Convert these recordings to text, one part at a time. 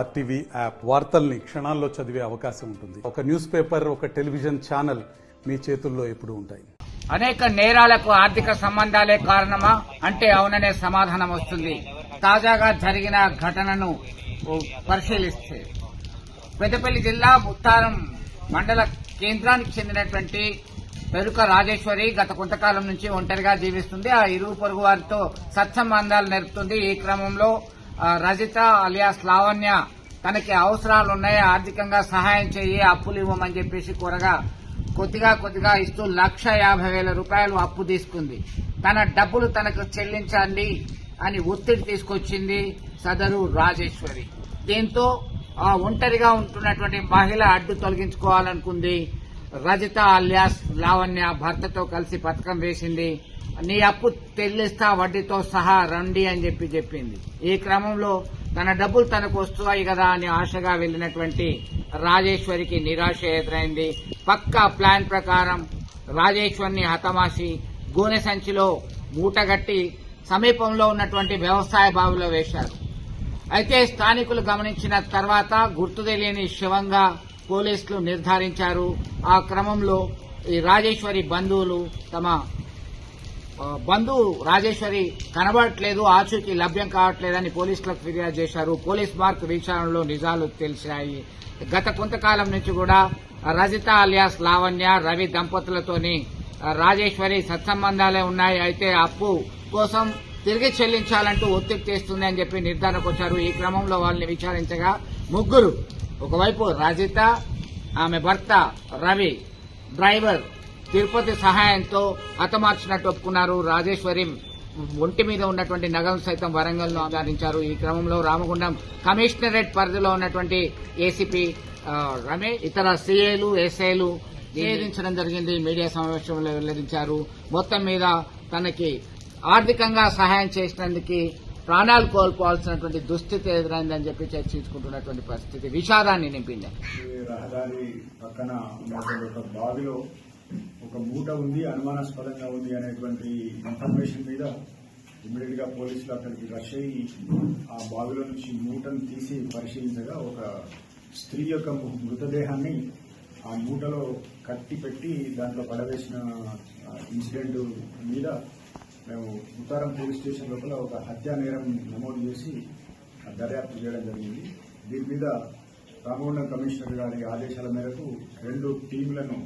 RTV app వార్తల్ని క్షణాల్లో చదివే అవకాశం ఉంటుంది. ఒక న్యూస్ పేపర్, ఒక టెలివిజన్ ఛానల్ మీ చేతుల్లో ఎప్పుడూ ఉంటాయి. అనేక నేరాలకు ఆర్థిక సంబంధాలే కారణమా అంటే అవుననే సమాధానం వస్తుంది. తాజాగా జరిగిన ఘటనను పరిశీలిస్తే పెద్దపల్లి జిల్లా ముత్తారం మండల కేంద్రానికి చెందినటువంటి పెరుక రాజేశ్వరి గత కొంతకాలం నుంచి ఒంటరిగా జీవిస్తుంది. ఆ ఇరుగు పొరుగు వారితో సత్సంబంధాలు నెరుపుతుంది. ఈ క్రమంలో రజిత అలియాస్ లావణ్య తనకి అవసరాలున్నాయి, ఆర్థికంగా సహాయం చేయి, అప్పులు ఇవ్వమని చెప్పేసి కోరగా కొద్దిగా ఇస్తూ 1,50,000 రూపాయలు అప్పు తీసుకుంది. తన డబ్బులు తనకు చెల్లించాలి అని ఒత్తిడి తీసుకొచ్చింది సదరు రాజేశ్వరి. దీంతో ఆ ఒంటరిగా ఉంటున్నటువంటి మహిళ అడ్డు తొలగించుకోవాలనుకుంది. రజిత అలియాస్ లావణ్య భర్తతో కలిసి పథకం వేసింది. నీ అప్పు చెల్లిస్తా వడ్డీతో సహా రండి అని చెప్పింది. ఈ క్రమంలో తన డబ్బులు తనకు వస్తాయి కదా అని ఆశగా వెళ్లినటువంటి రాజేశ్వరికి నిరాశ ఎదురైంది. పక్కా ప్లాన్ ప్రకారం రాజేశ్వరిని హతమాసి గోనె సంచిలో మూటగట్టి సమీపంలో ఉన్నటువంటి వ్యవసాయ బావిలో వేశారు. అయితే స్థానికులు గమనించిన తర్వాత గుర్తు తెలియని శవంగా పోలీసులు నిర్ధారించారు. ఆ క్రమంలో ఈ రాజేశ్వరి బంధువులు తమ రాజేశ్వరి కనబడట్లేదు, ఆచూకీ లభ్యం కావట్లేదని పోలీసులకు ఫిర్యాదు చేశారు. పోలీస్ మార్క్ విచారణలో నిజాలు తెలిసాయి. గత కొంతకాలం నుంచి కూడా రజిత అలియాస్ లావణ్య, రవి దంపతులతోని రాజేశ్వరి సత్సంబంధాలే ఉన్నాయి. అయితే అప్పు కోసం తిరిగి చెల్లించాలంటూ ఒత్తిడి చేస్తుంది అని చెప్పి నిర్ధారణకు వచ్చారు. ఈ క్రమంలో వాళ్ళని విచారించగా ముగ్గురు, ఒకవైపు రజిత, ఆమె భర్త రవి, డ్రైవర్ తిరుపతి సహాయంతో హతమార్చినట్టు ఒప్పుకున్నారు. రాజేశ్వరి ఒంటి మీద ఉన్నటువంటి నగలు సైతం వరంగల్ను ఆధారించారు. ఈ క్రమంలో రామగుండం కమిషనరేట్ పరిధిలో ఉన్నటువంటి ఏసీపీ రమేష్, ఇతర సీఏలు, ఎస్ఐలు నివేదించడం జరిగింది. మీడియా సమావేశంలో వెల్లడించారు. మొత్తం మీద తనకి ఆర్థికంగా సహాయం చేసినందుకు ప్రాణాలు కోల్పోవాల్సినటువంటి దుస్థితి ఎదురైందని చెప్పి చర్చించుకుంటున్నటువంటి పరిస్థితి విషాదాన్ని నింపింది. రహదారి పక్కన ఉన్నటువంటి ఒక బావిలో ఒక మూట ఉంది, అనుమానాస్పదంగా ఉంది అనేటువంటి ఇన్ఫర్మేషన్ మీద ఇమ్మీడియట్ గా పోలీసులు అక్కడికి రష్ అయ్యి ఆ బావిలో నుంచి మూటను తీసి పరిశీలించగా ఒక స్త్రీ యొక్క మృతదేహాన్ని ఆ మూటలో కట్టి పెట్టి దాంట్లో పడవేసిన ఇన్సిడెంట్ మీద మేము ఉత్తరం పోలీస్ స్టేషన్ లోపల ఒక హత్యా నేరం నమోదు చేసి దర్యాప్తు చేయడం జరిగింది. దీని మీద రామగుండం కమిషనర్ గారి ఆదేశాల మేరకు 2 టీంలను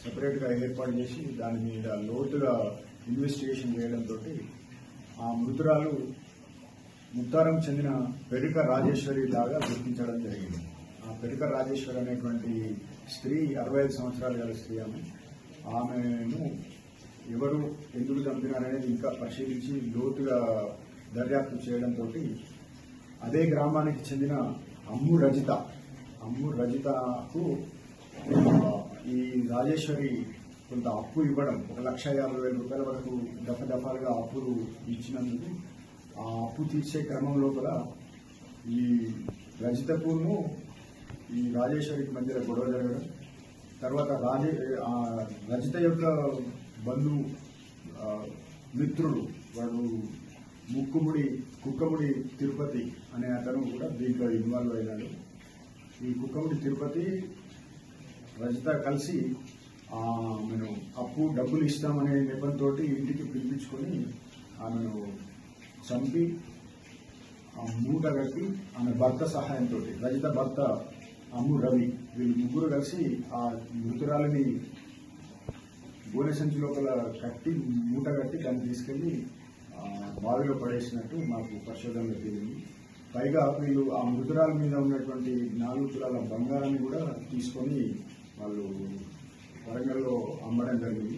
సెపరేట్ గా ఏర్పాటు చేసి దాని మీద లోతుగా ఇన్వెస్టిగేషన్ చేయడంతో ఆ మృతురాలు ముత్తారం చెందిన పెరుక రాజేశ్వరి లాగా గుర్తించడం జరిగింది. ఆ పెరుక రాజేశ్వరి అనేటువంటి స్త్రీ 65 సంవత్సరాలు గల స్త్రీ. ఆమెను ఎవరు ఎందుకు చంపినారనేది ఇంకా పరిశీలించి లోతుగా దర్యాప్తు చేయడంతో అదే గ్రామానికి చెందిన అమ్ము రజితకు ఈ రాజేశ్వరి కొంత అప్పు ఇవ్వడం, 1,50,000 రూపాయల వరకు దఫాలుగా అప్పులు ఇచ్చినందుకు ఆ అప్పు తీర్చే క్రమం లోపల ఈ రజితకును ఈ రాజేశ్వరికి మధ్య గొడవ జరగడం, తర్వాత రజిత యొక్క బంధువు మిత్రుడు వాడు కుక్కముడి తిరుపతి అనే అతను కూడా దీంట్లో ఇన్వాల్వ్ అయినాడు. ఈ కుక్కముడి తిరుపతి రజిత కలిసి ఆమెను అప్పు డబ్బులు ఇస్తామనే నెపంతో ఇంటికి పిలిపించుకొని ఆమెను చంపి ఆ మూట కట్టి ఆమె భర్త సహాయంతో, రజిత భర్త అమ్ము రవి, వీళ్ళు ముగ్గురు కలిసి ఆ మృతురాలిని గోనె సంచి లోపల మూట కట్టి దాన్ని తీసుకెళ్లి బావిలో పడేసినట్టు మాకు పరిశోధనలో తేలింది. పైగా వీళ్ళు ఆ మృతురాల మీద ఉన్నటువంటి 4 తులాల బంగారాన్ని కూడా తీసుకొని వాళ్ళు వరంగల్లో అమ్మడం జరిగింది.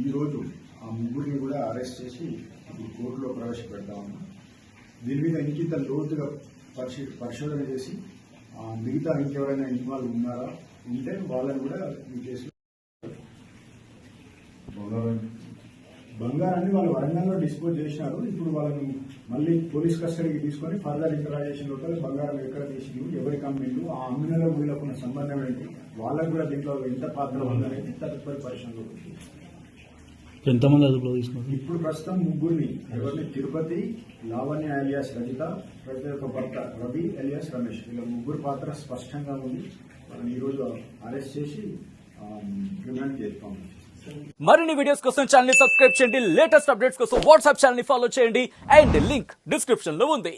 ఈ రోజు ఆ ముగ్గురిని కూడా అరెస్ట్ చేసి కోర్టులో ప్రవేశపెడతామన్నా. దీని మీద ఇంకింత లోతుగా పరిశోధన చేసి మిగతా ఇంకెవరైనా ఇన్వాల్వ్ ఉన్నారా, ఉంటే వాళ్ళని కూడా ఈ కేసులో బంగారాన్ని వాళ్ళు వరంగల్లో డిస్పోజ్ చేసినారు. ఇప్పుడు వాళ్ళని మళ్ళీ పోలీస్ కస్టడీకి తీసుకొని ఫర్దర్ ఇంటరాగేషన్ లోపల బంగారం ఎక్కడ తీసిండు, ఎవరికి అమ్మిండు, ఆ అమ్మినలో వీళ్ళకున్న సంబంధం ఏంటి, వాళ్ళకు కూడా దీంట్లో ఎంత పాత్ర ఉందనేది తదుపరి పరిశ్రమలో ఎంతమంది అదుపులో తీసుకున్నారు? ఇప్పుడు ప్రస్తుతం ముగ్గురిని ఎవరిని తిరుపతి, లావణ్య అలియాస్ రజిత, ప్రతి ఒక్క భర్త రవి అలియాస్ రమేష్, వీళ్ళ ముగ్గురు పాత్ర స్పష్టంగా ఉంది. వాళ్ళని ఈరోజు అరెస్ట్ చేసి రిమాండ్ చేస్తాం. మరిన్ని వీడియోస్ కోసం ఛానల్ ని సబ్స్క్రైబ్ చేయండి. లేటెస్ట్ అప్డేట్స్ కోసం వాట్సాప్ ఛానల్ ని ఫాలో చేయండి. అండ్ లింక్ డిస్క్రిప్షన్ లో ఉంది.